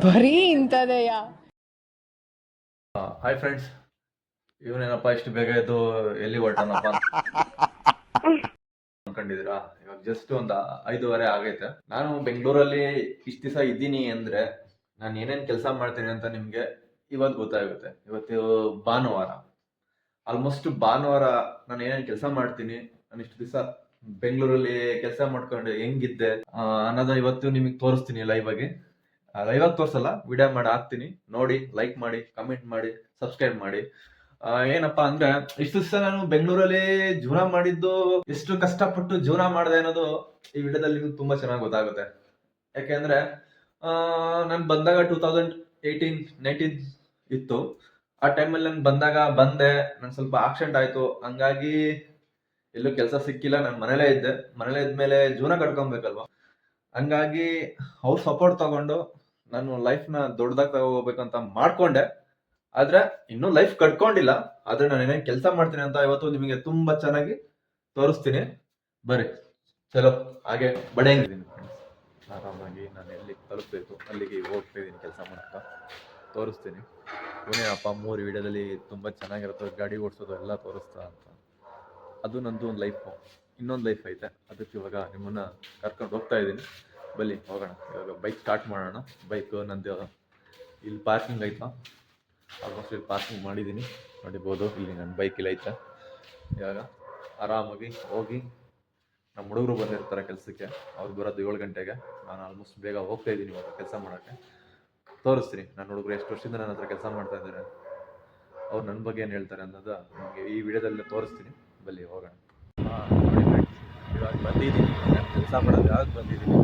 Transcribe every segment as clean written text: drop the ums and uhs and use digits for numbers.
ಬರೀ ಇಂಥದೆಯ. Hi friends, ಇವನೇನಪ್ಪ ಇಷ್ಟು ಬೇಗ ಎದ್ದು ಎಲ್ಲಿ ಹೊರಟನಪ್ಪ ಅನ್ಕೊಂಡಿದ್ದೀರಾ? ಇವಾಗ ಜಸ್ಟ್ ಒಂದು 5:30 ಆಗೈತೆ. ನಾನು ಬೆಂಗಳೂರಲ್ಲಿ ಇಷ್ಟು ದಿವಸ ಇದ್ದೀನಿ ಅಂದ್ರೆ ನಾನು ಏನೇನ್ ಕೆಲಸ ಮಾಡ್ತೀನಿ ಅಂತ ನಿಮ್ಗೆ ಇವತ್ತು ಗೊತ್ತಾಗುತ್ತೆ. ಇವತ್ತು ಭಾನುವಾರ, ಆಲ್ಮೋಸ್ಟ್ ಭಾನುವಾರ ನಾನು ಏನೇನ್ ಕೆಲಸ ಮಾಡ್ತೀನಿ, ನಾನು ಇಷ್ಟು ದಿವಸ ಬೆಂಗಳೂರಲ್ಲಿ ಕೆಲಸ ಮಾಡ್ಕೊಂಡು ಹೆಂಗಿದ್ದೆ ಅನ್ನೋದನ್ನ ಇವತ್ತು ನಿಮಗೆ ತೋರಿಸ್ತೀನಿ ಲೈವ್ ಆಗಿ. ಲೈವ್ ಆಗಿ ತೋರ್ಸಲ್ಲ, ವಿಡಿಯೋ ಮಾಡಿ ಹಾಕ್ತೀನಿ, ನೋಡಿ, ಲೈಕ್ ಮಾಡಿ, ಕಮೆಂಟ್ ಮಾಡಿ, ಸಬ್ಸ್ಕ್ರೈಬ್ ಮಾಡಿ. ಏನಪ್ಪಾ ಅಂದ್ರೆ ಇಷ್ಟು ದಿವಸ ನಾನು ಬೆಂಗಳೂರಲ್ಲಿ ಜೀವನ ಮಾಡಿದ್ದು, ಎಷ್ಟು ಕಷ್ಟಪಟ್ಟು ಜೀವನ ಮಾಡಿದೆ ಅನ್ನೋದು ಈ ವಿಡಿಯೋದಲ್ಲಿ ನಿಮ್ಗೆ ತುಂಬಾ ಚೆನ್ನಾಗಿ ಗೊತ್ತಾಗುತ್ತೆ. ಯಾಕೆಂದ್ರೆ ನಾನು ಬಂದಾಗ 2018-19 ಇತ್ತು. ಆ ಟೈಮಲ್ಲಿ ನಾನು ಬಂದೆ, ನನ್ ಸ್ವಲ್ಪ ಆಕ್ಸಿಡೆಂಟ್ ಆಯ್ತು, ಹಂಗಾಗಿ ಎಲ್ಲೂ ಕೆಲಸ ಸಿಕ್ಕಿಲ್ಲ. ನಾನು ಮನೇಲೇ ಇದ್ದೆ. ಮನೇಲೇ ಇದ್ಮೇಲೆ ಜೀವನ ಕಟ್ಕೊಬೇಕಲ್ವಾ, ಹಂಗಾಗಿ ಅವ್ರ ಸಪೋರ್ಟ್ ತಗೊಂಡು ನಾನು ಲೈಫ್ ನ ದೊಡ್ಡದಾಗಿ ತಗೋಬೇಕಂತ ಮಾಡ್ಕೊಂಡೆ. ಆದ್ರೆ ಇನ್ನೂ ಲೈಫ್ ಕಟ್ಕೊಂಡಿಲ್ಲ. ಆದ್ರೆ ನಾನು ಏನೇನ್ ಕೆಲಸ ಮಾಡ್ತೀನಿ ಅಂತ ಇವತ್ತು ನಿಮಗೆ ತುಂಬಾ ಚೆನ್ನಾಗಿ ತೋರಿಸ್ತೀನಿ. ಬರ್ರಿ, ಚಲೋ ಹಾಗೆ ಬಡೆಯಂಗಿದ್ದೀನಿ ಫ್ರೆಂಡ್ಸ್. ಆರಾಮಾಗಿ ನಾನು ಎಲ್ಲಿ ತಲುಪಬೇಕು ಅಲ್ಲಿಗೆ ಹೋಗ್ತಾ ಇದ್ದೀನಿ ಕೆಲಸ ಮಾಡ್ತಾ. ತೋರಿಸ್ತೀನಿ. ಇವನೇನಪ್ಪ 3 ವಿಡಿಯೋದಲ್ಲಿ ತುಂಬಾ ಚೆನ್ನಾಗಿರುತ್ತೆ, ಗಾಡಿ ಓಡಿಸೋದು ಎಲ್ಲ ತೋರಿಸ್ತಾ ಅಂತ. ಅದು ನಂದು ಒಂದು ಲೈಫು, ಇನ್ನೊಂದು ಲೈಫ್ ಐತೆ. ಅದಕ್ಕೆ ಇವಾಗ ನಿಮ್ಮನ್ನ ಕರ್ಕೊಂಡು ಹೋಗ್ತಾ ಇದ್ದೀನಿ. ಬನ್ನಿ ಹೋಗೋಣ. ಇವಾಗ ಬೈಕ್ ಸ್ಟಾರ್ಟ್ ಮಾಡೋಣ. ಬೈಕ್ ನಂದು ಇಲ್ಲಿ ಪಾರ್ಕಿಂಗ್ ಐತಾ, ಆಲ್ಮೋಸ್ಟ್ ಇಲ್ಲಿ ಪಾರ್ಕಿಂಗ್ ಮಾಡಿದ್ದೀನಿ, ನೋಡಿರ್ಬೋದು. ಇಲ್ಲಿ ನನ್ನ ಬೈಕ್ ಇಲ್ಲ ಐತೆ. ಇವಾಗ ಆರಾಮಾಗಿ ಹೋಗಿ, ನಮ್ಮ ಹುಡುಗರು ಬಂದಿರ್ತಾರೆ ಕೆಲಸಕ್ಕೆ, ಅವ್ರು ಬರೋದು 7 ಗಂಟೆಗೆ. ನಾನು ಆಲ್ಮೋಸ್ಟ್ ಬೇಗ ಹೋಗ್ತಾ ಇದ್ದೀನಿ ಇವಾಗ ಕೆಲಸ ಮಾಡೋಕ್ಕೆ. ತೋರಿಸ್ತೀನಿ ನನ್ನ ಹುಡುಗರು ಎಷ್ಟು ವರ್ಷದಿಂದ ನನ್ನ ಹತ್ರ ಕೆಲಸ ಮಾಡ್ತಾ ಇದ್ದಾರೆ, ಅವ್ರು ನನ್ನ ಬಗ್ಗೆ ಏನು ಹೇಳ್ತಾರೆ ಅನ್ನೋದು ನಿಮಗೆ ಈ ವಿಡಿಯೋದಲ್ಲಿ ತೋರಿಸ್ತೀನಿ. ಬಲ್ಲಿ ಹೋಗೋಣ. ನೋಡಿ ಫ್ರೆಂಡ್ಸ್, ಇವಾಗ ಬಂದಿದ್ದೀನಿ, ನಾನು ಕೆಲಸ ಮಾಡೋದು ಯಾವಾಗ ಬಂದಿದ್ದೀನಿ.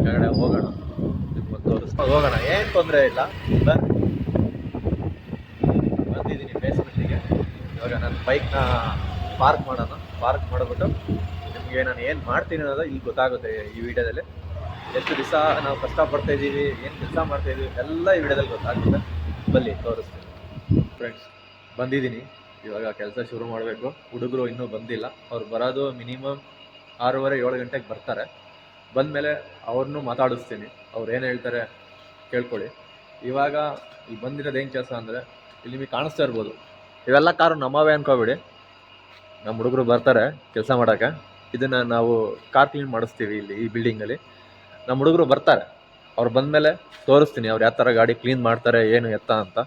ಕೆಳಗಡೆ ಹೋಗೋಣ, ನಿಮ್ಗೆ ತೋರಿಸ್ಕೊಂಡು ಹೋಗೋಣ, ಏನು ತೊಂದರೆ ಇಲ್ಲ. ಬಂದಿದ್ದೀನಿ ಬೇಸ್ಮೆಂಟಿಗೆ. ಇವಾಗ ನಾನು ಬೈಕ್ನ ಪಾರ್ಕ್ ಮಾಡೋಣ. ಪಾರ್ಕ್ ಮಾಡಿಬಿಟ್ಟು ನಿಮಗೆ ನಾನು ಏನು ಮಾಡ್ತೀನಿ ಅನ್ನೋದು ಇಲ್ಲಿ ಗೊತ್ತಾಗುತ್ತೆ ಈ ವಿಡಿಯೋದಲ್ಲಿ. ಎಷ್ಟು ದಿವಸ ನಾವು ಕಷ್ಟಪಡ್ತಾ ಇದ್ದೀವಿ, ಏನು ಕೆಲಸ ಮಾಡ್ತಾ ಇದ್ದೀವಿ ಎಲ್ಲ ಈ ವಿಡಿಯೋದಲ್ಲಿ ಗೊತ್ತಾಗುತ್ತೆ. ಬನ್ನಿ ತೋರಿಸ್ತೀನಿ. ಫ್ರೆಂಡ್ಸ್, ಬಂದಿದ್ದೀನಿ. ಇವಾಗ ಕೆಲಸ ಶುರು ಮಾಡಬೇಕು. ಹುಡುಗರು ಇನ್ನೂ ಬಂದಿಲ್ಲ. ಅವ್ರು ಬರೋದು ಮಿನಿಮಮ್ 6:30-7 ಗಂಟೆಗೆ ಬರ್ತಾರೆ. ಬಂದಮೇಲೆ ಅವ್ರನ್ನೂ ಮಾತಾಡಿಸ್ತೀನಿ, ಅವ್ರು ಏನು ಹೇಳ್ತಾರೆ ಕೇಳ್ಕೊಳ್ಳಿ. ಇವಾಗ ಇಲ್ಲಿ ಬಂದಿರೋದು ಏನು ಕೆಲಸ ಅಂದರೆ, ಇಲ್ಲಿ ನಿಮಗೆ ಕಾಣಿಸ್ತಾ ಇರ್ಬೋದು, ಇವೆಲ್ಲ ಕಾರು ನಮ್ಮವೇ ಅನ್ಕೋಬೇಡಿ. ನಮ್ಮ ಹುಡುಗರು ಬರ್ತಾರೆ ಕೆಲಸ ಮಾಡೋಕ್ಕೆ. ಇದನ್ನು ನಾವು ಕಾರ್ ಕ್ಲೀನ್ ಮಾಡಿಸ್ತೀವಿ ಇಲ್ಲಿ ಈ ಬಿಲ್ಡಿಂಗಲ್ಲಿ. ನಮ್ಮ ಹುಡುಗರು ಬರ್ತಾರೆ, ಅವ್ರು ಬಂದಮೇಲೆ ತೋರಿಸ್ತೀನಿ ಅವ್ರು ಯಾವ ಥರ ಗಾಡಿ ಕ್ಲೀನ್ ಮಾಡ್ತಾರೆ, ಏನು ಎತ್ತ ಅಂತ.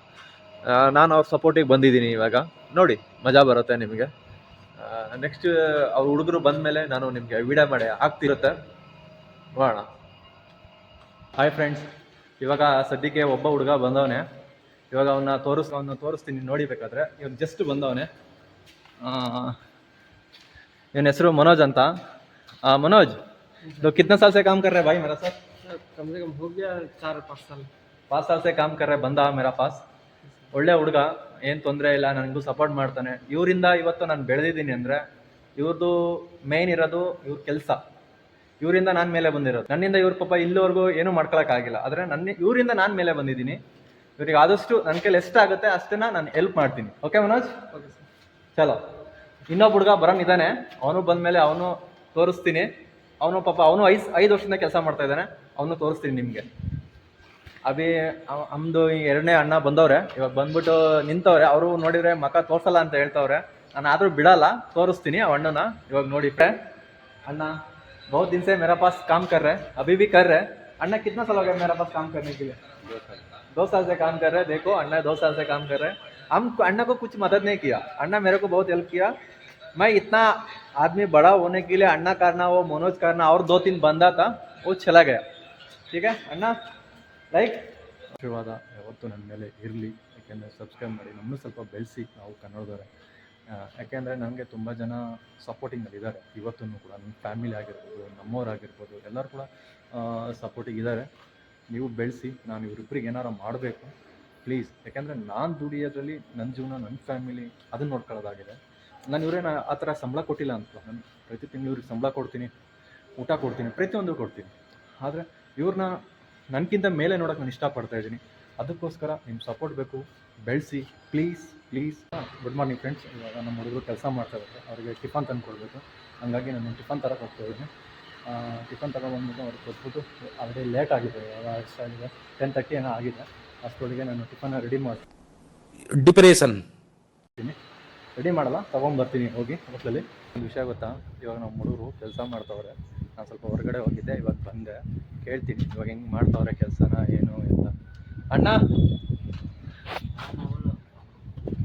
ನಾನು ಅವ್ರ ಸಪೋರ್ಟಿಗೆ ಬಂದಿದ್ದೀನಿ. ಇವಾಗ ನೋಡಿ, ಮಜಾ ಬರುತ್ತೆ ನಿಮಗೆ. ನೆಕ್ಸ್ಟ್ ಅವ್ರ ಹುಡುಗರು ಬಂದಮೇಲೆ ನಾನು ನಿಮಗೆ ವಿಡಿಯೋ ಮಾಡಿ ಆಗ್ತಿರುತ್ತೆ, ನೋಡೋಣ. ಹಾಯ್ ಫ್ರೆಂಡ್ಸ್, ಇವಾಗ ಸದ್ಯಕ್ಕೆ ಒಬ್ಬ ಹುಡುಗ ಬಂದವನೇ. ಇವಾಗ ಅವನ್ನ ತೋರಿಸ್ತೀನಿ ನೋಡಿಬೇಕಾದ್ರೆ. ಇವಾಗ ಜಸ್ಟ್ ಬಂದವನೇ. ಇವನ ಹೆಸರು मनोज ಅಂತ. मनोज, तो कितना साल से काम कर रहे हैं भाई मेरा साथ? कम से कम हो गया 4-5 साल। 5 साल से काम कर रहे, ಬಂದ मेरा पास. ಒಳ್ಳೆ ಹುಡುಗ, ಏನು ತೊಂದರೆ ಇಲ್ಲ, ನನಗೂ ಸಪೋರ್ಟ್ ಮಾಡ್ತಾನೆ. ಇವರಿಂದ ಇವತ್ತು ನಾನು ಬೆಳೆದಿದ್ದೀನಿ ಅಂದರೆ ಇವ್ರದ್ದು ಮೇಯ್ನ್ ಇರೋದು ಇವ್ರ ಕೆಲಸ. ಇವರಿಂದ ನಾನು ಮೇಲೆ ಬಂದಿರೋದು. ನನ್ನಿಂದ ಇವ್ರ ಪಾಪ ಇಲ್ಲಿವರೆಗೂ ಏನೂ ಮಾಡ್ಕೊಳಕ್ಕಾಗಿಲ್ಲ, ಆದರೆ ಇವರಿಂದ ನಾನು ಮೇಲೆ ಬಂದಿದ್ದೀನಿ. ಇವ್ರಿಗೆ ಆದಷ್ಟು ನನ್ನ ಕೈಲಿ ಎಷ್ಟಾಗುತ್ತೆ ಅಷ್ಟನ್ನ ನಾನು ಹೆಲ್ಪ್ ಮಾಡ್ತೀನಿ. ಓಕೆ ಮನೋಜ್? Okay sir. ಚಲೋ. ಇನ್ನೊಬ್ಬ ಹುಡುಗ ಬರೋನಿದ್ದಾನೆ, ಅವನು ಬಂದಮೇಲೆ ಅವನು ತೋರಿಸ್ತೀನಿ. ಅವನು ಪಾಪ ಅವನು 5 ವರ್ಷದಿಂದ ಕೆಲಸ ಮಾಡ್ತಾ ಇದ್ದಾನೆ, ಅವನು ತೋರಿಸ್ತೀನಿ ನಿಮಗೆ. ಅಭಿ ನಮ್ಮದು 2ನೇ ಅಣ್ಣ ಬಂದವ್ರೆ. ಇವಾಗ ಬಂದ್ಬಿಟ್ಟು ನಿಂತವ್ರೆ. ಅವರು ನೋಡಿದ್ರೆ ಮಕ್ಕ ತೋರ್ಸಲ್ಲ ಅಂತ ಹೇಳ್ತವ್ರೆ. ನಾನು ಆದರೂ ಬಿಡಲ್ಲ, ತೋರಿಸ್ತೀನಿ ಆ ಅಣ್ಣನ. ಇವಾಗ ನೋಡಿ ಅಣ್ಣ बहुत दिन से मेरा पास काम कर रहे हैं, अभी भी कर रहे हैं. अन्ना कितना साल हो गया मेरा पास काम करने के लिए? 2 साल से काम कर रहे हैं. देखो अन्ना 2 साल से काम कर रहे हैं. हम अन्ना को कुछ मदद नहीं किया, अन्ना मेरे को बहुत हेल्प किया. मैं इतना आदमी बड़ा होने के लिए अन्ना करना, वो मनोज करना और 2-3 बंदा था, वो चला गया. ठीक है अन्ना, ಲೈಕ್ ಆಶೀರ್ವಾದ ಯಾವತ್ತೂ ನನ್ನ ಮೇಲೆ ಇರಲಿ. ಯಾಕೆಂದರೆ ಸಬ್ಸ್ಕ್ರೈಬ್ ಮಾಡಿ, ನಮ್ಮನ್ನು ಸ್ವಲ್ಪ ಬೆಳೆಸಿ ನಾವು ಕನ್ನಡದವರೇ. ಯಾಕೆಂದರೆ ನನಗೆ ತುಂಬ ಜನ ಸಪೋರ್ಟಿಂಗಲ್ಲಿದ್ದಾರೆ ಇವತ್ತೂ ಕೂಡ. ನಮ್ಮ ಫ್ಯಾಮಿಲಿ ಆಗಿರ್ಬೋದು, ನಮ್ಮವರಾಗಿರ್ಬೋದು, ಎಲ್ಲರೂ ಕೂಡ ಸಪೋರ್ಟಿಗಿದ್ದಾರೆ. ನೀವು ಬೆಳೆಸಿ, ನಾನು ಇವರಿಬ್ಬರಿಗೆ ಏನಾರು ಮಾಡಬೇಕು ಪ್ಲೀಸ್. ಯಾಕೆಂದರೆ ನಾನು ದುಡಿಯೋದ್ರಲ್ಲಿ ನನ್ನ ಜೀವನ, ನನ್ನ ಫ್ಯಾಮಿಲಿ ಅದನ್ನು ನೋಡ್ಕೊಳ್ಳೋದಾಗಿದೆ. ನಾನು ಇವರೇನು ಆ ಥರ ಸಂಬಳ ಕೊಟ್ಟಿಲ್ಲ ಅಂತ. ನಾನು ಪ್ರತಿ ತಿಂಗಳು ಇವ್ರಿಗೆ ಸಂಬಳ ಕೊಡ್ತೀನಿ, ಊಟ ಕೊಡ್ತೀನಿ, ಪ್ರತಿಯೊಂದು ಕೊಡ್ತೀನಿ. ಆದರೆ ಇವ್ರನ್ನ ನನಗಿಂತ ಮೇಲೆ ನೋಡೋಕೆ ನಾನು ಇಷ್ಟಪಡ್ತಾಯಿದ್ದೀನಿ. ಅದಕ್ಕೋಸ್ಕರ ನಿಮ್ಮ ಸಪೋರ್ಟ್ ಬೇಕು, ಬೆಳೆಸಿ please please. Good morning friends. ಇವಾಗ ನಮ್ಮ ಹುಡುಗರು ಕೆಲಸ ಮಾಡ್ತಾ ಇದ್ದಾರೆ, ಅವರಿಗೆ ಟಿಫನ್ ತಂದು ಕೊಡಬೇಕು. ಹಾಗಾಗಿ ನಾನು ಟಿಫನ್ ತರಕ್ಕೆ ಹೋಗ್ತಾಯಿದ್ದೀನಿ. ಟಿಫನ್ ತೊಗೊಬಂದ್ಬಿಟ್ಟು ಅವ್ರಿಗೆ ಕೊಟ್ಬಿಟ್ಟು ಆಲ್ರೆಡಿ ಲೇಟ್ ಆಗಿದೆ, ಇವಾಗ ಎಷ್ಟಾಗಿದೆ 10:30 ಏನೋ ಆಗಿದೆ. ಅಷ್ಟೊಳಗೆ ನಾನು ಟಿಫನ್ನ ರೆಡಿ ರೆಡಿ ಮಾಡಲ್ಲ, ತೊಗೊಂಬರ್ತೀನಿ ಹೋಗಿ ಹೋಟ್ಲಲ್ಲಿ. ಒಂದು ವಿಷಯ ಗೊತ್ತಾ, ಇವಾಗ ನಮ್ಮ ಹುಡುಗರು ಕೆಲಸ ಮಾಡ್ತಾವ್ರೆ. ನಾನು ಸ್ವಲ್ಪ ಹೊರಗಡೆ ಹೋಗಿದ್ದೆ, ಇವಾಗ ಬಂದೆ. ಕೇಳ್ತೀನಿ ಇವಾಗ ಹೆಂಗೆ ಮಾಡ್ತಾವ್ರೆ ಕೆಲಸನ ಏನು ಎಲ್ಲ. ಅಣ್ಣ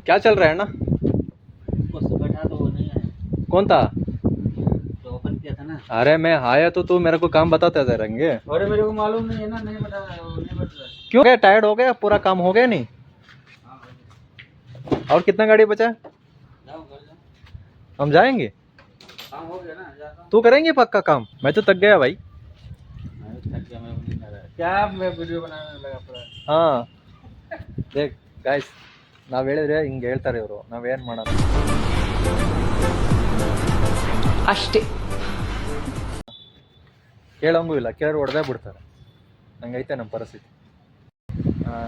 क्या चल रहा है अण्णा? बैठा तो वो नहीं है, कौन था? तो ओपन किया था ना। अरे मैं आया तो तू मेरे को काम बताते थे रहेंगे। अरे मेरे को मालूम नहीं है ना, नहीं बता, नहीं बता रहा। क्यों टायर्ड हो गया? पूरा काम हो गया नहीं? और कितना गाड़ी बचा है? जाओ घर जाओ, हम जाएंगे, काम हो गया ना, जाता हूँ। तू करेंगे पक्का काम? मैं तो थक गया भाई। मैं थक गया, मैं नहीं कर रहा। क्या मैं वीडियो बनाने लगा पूरा। ಹಾಂ ದೇಖ್ ಗಾಯ್ಸ್, ನಾವು ಹೇಳಿದ್ರೆ ಹಿಂಗೆ ಹೇಳ್ತಾರೆ ಇವರು, ನಾವೇನು ಮಾಡೋದು? ಅಷ್ಟೇ. ಕೇಳೋಂಗೂ ಇಲ್ಲ, ಕೇಳಿ ಹೊಡೆದೇ ಬಿಡ್ತಾರೆ. ಹಂಗೈತೆ ನಮ್ಮ ಪರಿಸ್ಥಿತಿ.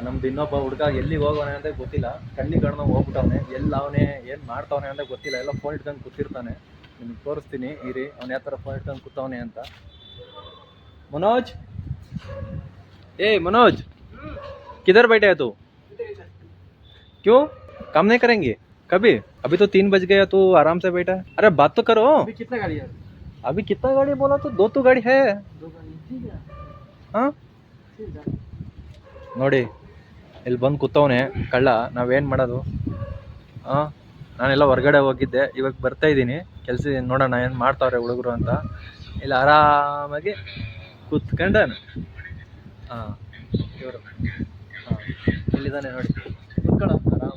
ನಮ್ದು ಇನ್ನೊಬ್ಬ ಹುಡುಗ ಎಲ್ಲಿಗೆ ಹೋಗೋನೆ ಅಂತ ಗೊತ್ತಿಲ್ಲ, ಕಣ್ಣಿ ಕಣ್ಣ ಹೋಗ್ಬಿಟ್ಟವನೆ. ಎಲ್ಲಿ ಅವನೇ ಏನು ಮಾಡ್ತಾವನೆ ಅಂತ ಗೊತ್ತಿಲ್ಲ, ಎಲ್ಲ ಫೋನ್ ಇಟ್ಕೊಂಡು ಕೂತಿರ್ತಾನೆ. ನಿಮ್ಗೆ ತೋರಿಸ್ತೀನಿ ಇರಿ ಅವ್ನು ಯಾವ ಥರ ಫೋನ್ ಇಟ್ಕೊಂಡು ಕೂತವನೆ ಅಂತ. मनोज, ए मनोज, किधर बैठे है तू? क्यों काम नहीं करेंगे कभी? अभी तो 3 बज गया, तू आराम से बैठा है। अरे बात तो करो। अभी कितना गाड़ी है? अभी कितना गाड़ी बोला तो 2 तो गाड़ी है। 2 गाड़ी, ठीक है, ಹಾಂ ठीक है। ನೋಡಿ ಇಲ್ಲಿ ಬಂದು ಕೂತವನೆ ಕಳ್ಳ. ನಾವೇನು ಮಾಡೋದು? ಹಾಂ ನಾನೆಲ್ಲ ಹೊರಗಡೆ ಹೋಗಿದ್ದೆ, ಇವಾಗ ಬರ್ತಾ ಇದ್ದೀನಿ ಕೆಲಸ. ನೋಡೋಣ ಏನು ಮಾಡ್ತಾವ್ರೆ ಹುಡುಗರು ಅಂತ. ಇಲ್ಲ ಆರಾಮಾಗಿ ಕೂತ್ಕೊಂಡ. ಹಾಂ ಇವರು ಹಾಂ ಇಲ್ಲಿದ್ದಾನೆ ನೋಡಿ, ಕೂತ್ಕೊಳ್ಳ आराम।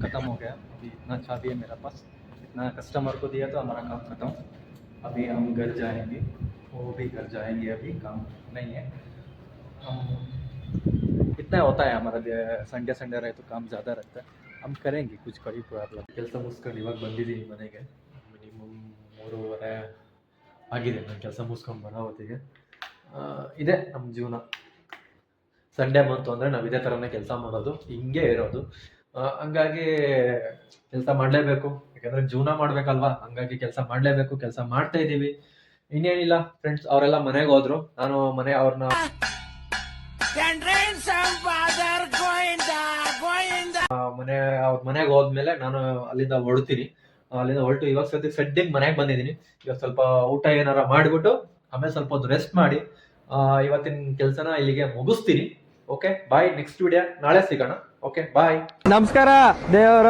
खत्म हो गया, अभी इतना चाबी है मेरा पास, इतना कस्टमर को दिया तो हमारा काम खत्म। अभी हम घर जाएंगे, वो भी घर जाएंगे, अभी काम नहीं है। हम इतना होता है हमारा, संडे संडे रहे तो काम ज़्यादा रहता है, हम करेंगे कुछ कोई प्रॉब्लम। ಕೆಲಸ ಮುಗಿಸ್ಕೊಂಡು ಇವಾಗ ಬಂದಿದ್ದೀನಿ ಮನೆಗೆ. ಮಿನಿಮಮ್ 3:30 ಆಗಿದೆ ನಾನು ಕೆಲಸ ಮುಗಿಸ್ಕೊಂಡು ಬರೋ ಹೊತ್ತಿಗೆ. ಇದೆ ನಮ್ಮ ಜೀವನ. ಸಂಡೇ ಬಂತು ಅಂದರೆ ನಾವು ಇದೇ ಥರನೇ ಕೆಲಸ ಮಾಡೋದು, ಹಿಂಗೆ ಇರೋದು. ಹಂಗಾಗಿ ಕೆಲಸ ಮಾಡಲೇಬೇಕು, ಯಾಕಂದರೆ ಜೀವನ ಮಾಡಬೇಕಲ್ವಾ. ಹಂಗಾಗಿ ಕೆಲಸ ಮಾಡಲೇಬೇಕು, ಕೆಲಸ ಮಾಡ್ತಾ ಇದ್ದೀವಿ. ಇನ್ನೇನಿಲ್ಲ ಫ್ರೆಂಡ್ಸ್, ಅವರೆಲ್ಲ ಮನೆಗೆ ಹೋದ್ರು. ನಾನು ಅವ್ರನ್ನ ಅವ್ರ ಮನೆಗೆ ಹೋದ್ಮೇಲೆ ನಾನು ಅಲ್ಲಿಂದ ಹೊರಡ್ತೀನಿ. ಅಲ್ಲಿಂದ ಹೊರಟು ಇವಾಗ ಸದ್ಯಕ್ಕೆ ಮನೆಗೆ ಬಂದಿದ್ದೀನಿ. ಇವಾಗ ಸ್ವಲ್ಪ ಊಟ ಏನಾರ ಮಾಡಿಬಿಟ್ಟು ಆಮೇಲೆ ಸ್ವಲ್ಪ ಹೊತ್ತು ರೆಸ್ಟ್ ಮಾಡಿ ಇವತ್ತಿನ ಕೆಲಸನ ಇಲ್ಲಿಗೆ ಮುಗಿಸ್ತೀನಿ. ಓಕೆ ಬಾಯ್, ನೆಕ್ಸ್ಟ್ ವಿಡಿಯೋ ನಾಳೆ ಸಿಗೋಣ. ಓಕೆ ಬಾಯ್, ನಮಸ್ಕಾರ ದೇವರ.